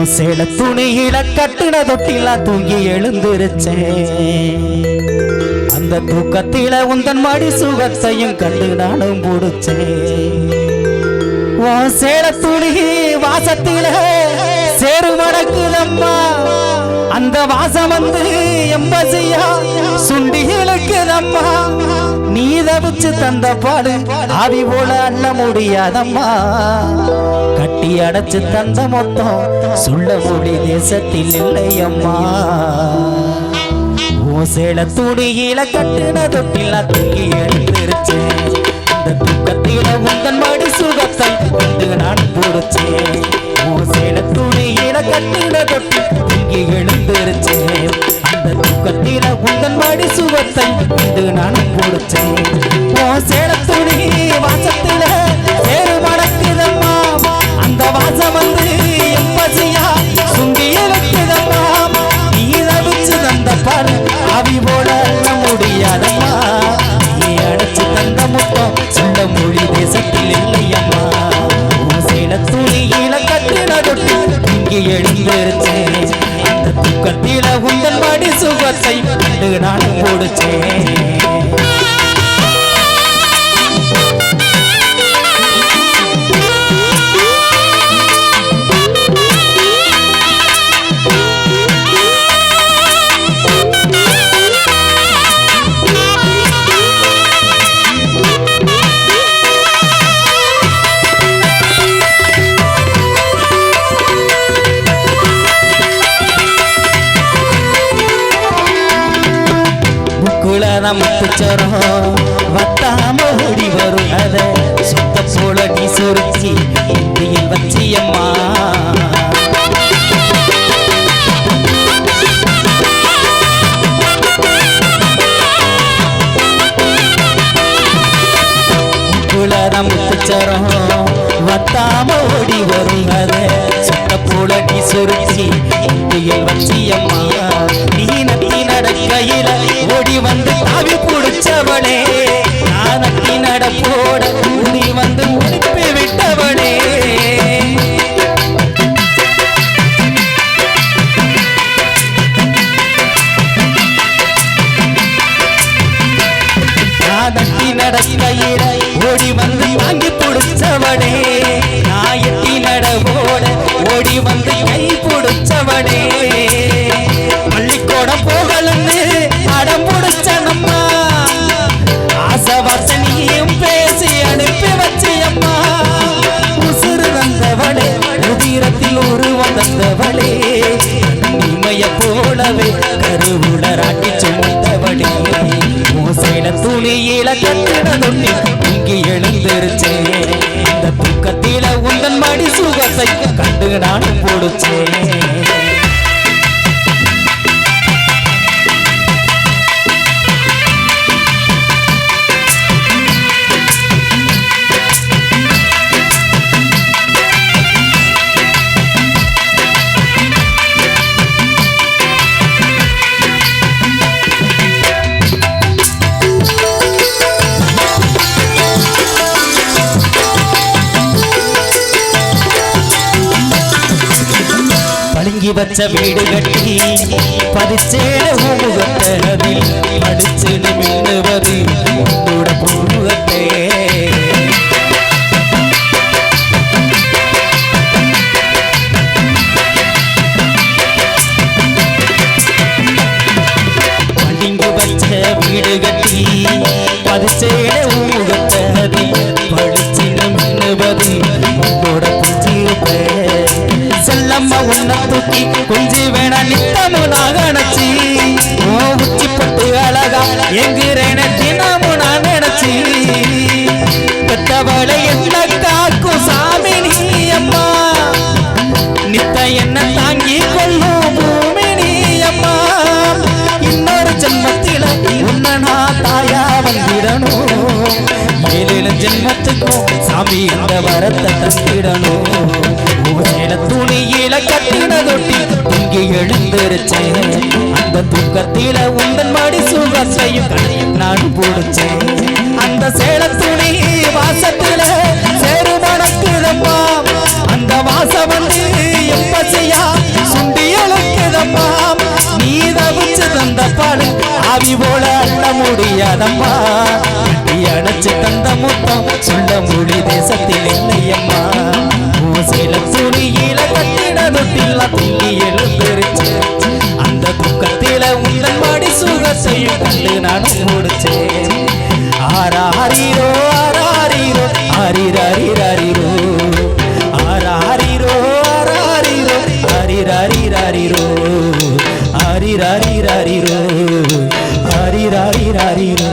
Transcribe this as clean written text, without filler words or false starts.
சேல துணியில கட்டுன தொட்டில தூங்கி எழுந்திருச்சேன். அந்த தூக்கத்தில உந்தன் மடி சுகத்தையும் கண்டு நானும் பிடிச்சேன். சேல துணி வாசத்தில சேரு மணக்குதம்மா, அந்த வாசம் வந்து எம்பசியா சுண்டி இழுக்குதம்மா. நீ தவிச்சு தந்த பாடு ஆவி போல அள்ள முடியாதம்மா. கட்டி அடைச்சு தந்த மொத்தம் சொல்ல மொழி தேசத்தில் இல்லையம்மா. ஓ சேல துணியில கட்டுன தொட்டில தூங்கி எழுந்திருச்சேன். அந்த தூக்கத்தில உந்தன் மடி சுகத்தை கொண்டு நான் பிடிச்சேன். ஓ சேல துணியில கட்டுன தொட்டி தூங்கி எழுந்திருச்சேன். அந்த தூக்கத்தில உந்தன் மடி சுகத்தை கொண்டு நான் பிடிச்சேன். ஓ சேல துணி வாசத்தில சேரு மணக்குதம்மா, அந்த வாசம் வந்து எம்பசியா சுண்டி இழுக்குதம்மா. நீ தவிச்சு தந்த பாரு ஆவி போல அள்ள முடியாதம்மா. நீ அடைச்சு தந்த முத்தம் சொல்ல மொழி தேசத்தில் இல்லையம்மா. சேல துணியில கட்டின தொட்டி இங்கே எழுந்திருச்சேன். அந்த தூக்கத்தில உந்தன் மடி சுகத்தை கண்டு நானும் போடுச்சேன். முத்துச்சரம் வத்தாம ஓடி வரும் அத சுத்த போல நீ சொருச்சி இந்தியில் வச்சியம்மா. குளரம் முத்துச்சரம் வத்தாம ஓடி வரும் அத சுத்த போல நீ சொருச்சி இந்தியில் வச்சியம்மா. நீ நட்டி நடக்கையில ஓடி வந்து தாவி பிடிச்சவனே, நான் நட்டி நடப்போட நீ வந்து முடிப்பி விட்டவனே. நான் நட்டி நடக்கையில ஓடி வந்து தாங்கி பிடிச்சவனே, நான் எட்டி நடவோட ஓடி வந்து கை பிடிச்சவனே. பள்ளிக்கூடம் போகலன்னு அடம் பிடிச்சனம்மா, ஆசை வாசனையும் பேசி அனுப்பி வச்சியம்மா. உசுறு தந்தவளே உதிரத்தில் உருவம் தந்தவளே, இமைய போலவே கருவுளராட்டி சுமந்தவளே. சேல துணியில கட்டின தொட்டி இங்கே எழுந்திருச்சேன். இந்த தூக்கத்தில உந்தன் மடி சுகத்தை கண்டு நானும் போடுச்சேன். வச்ச வீடு கட்டி பதிச்சேட முகத்ததில் படிச்சு மின்னுவது உன்னோட பூமுகத்தே. பளிங்கு வச்ச வீடு கட்டி பதிச்சேட முகத்ததில் படிச்சு மின்னுவது உன்னோட பூச்சிருப்பே. செல்லம்மா உன்னை தூக்கி கொஞ்சி வேணா நித்தமும் நான் நினைச்சி, உச்சி பட்டு அழகா எங்குறேன தினமும் நான் நினைச்சி. பெத்தவளை என்ன காக்கும் சாமி நீ அம்மா, நித்த என்ன தாங்கி கொள்ளும் பூமி நீ அம்மா. இன்னொரு ஜென்மத்தில உன்னை நான் தாயா வந்திடணும், 7 ஜென்மத்துக்கும் சாமி இந்த வரத்தை தந்திடணும். சேல துணியில கட்டின தொட்டி இங்கே எழுந்திருச்சேன். அந்த தூக்கத்தில உந்தன் மடி சுகத்தையும் கண்ணையும் நான் பிடிச்சேன். அந்த சேல துணி வாசத்தில சேரு மணக்குதம்மா, அந்த வாசம் வந்து எம்பசியா ஆதி போல அண்ண முடியாதம்மா கட்டி அணைச்சு தந்த முத்தம் சொல்ல மொழி தேசத்தில் இல்லையம்மா சேல துணியில கட்டின தொட்டில் துள்ளி எழுந்திருச்சு அந்த துக்கத்தில உங்கள் மாடி சுகத்தையும் கண்டு நான் முடிச்சேன் ஆராரிரோ ஆராரிரோ ஆரிரரிரரிரோ ஆராரிரோ ஆராரிரோ ஆரிரரிரரிரோ ஆரிரரிரரிரோ ஆரிரரிரரிரோ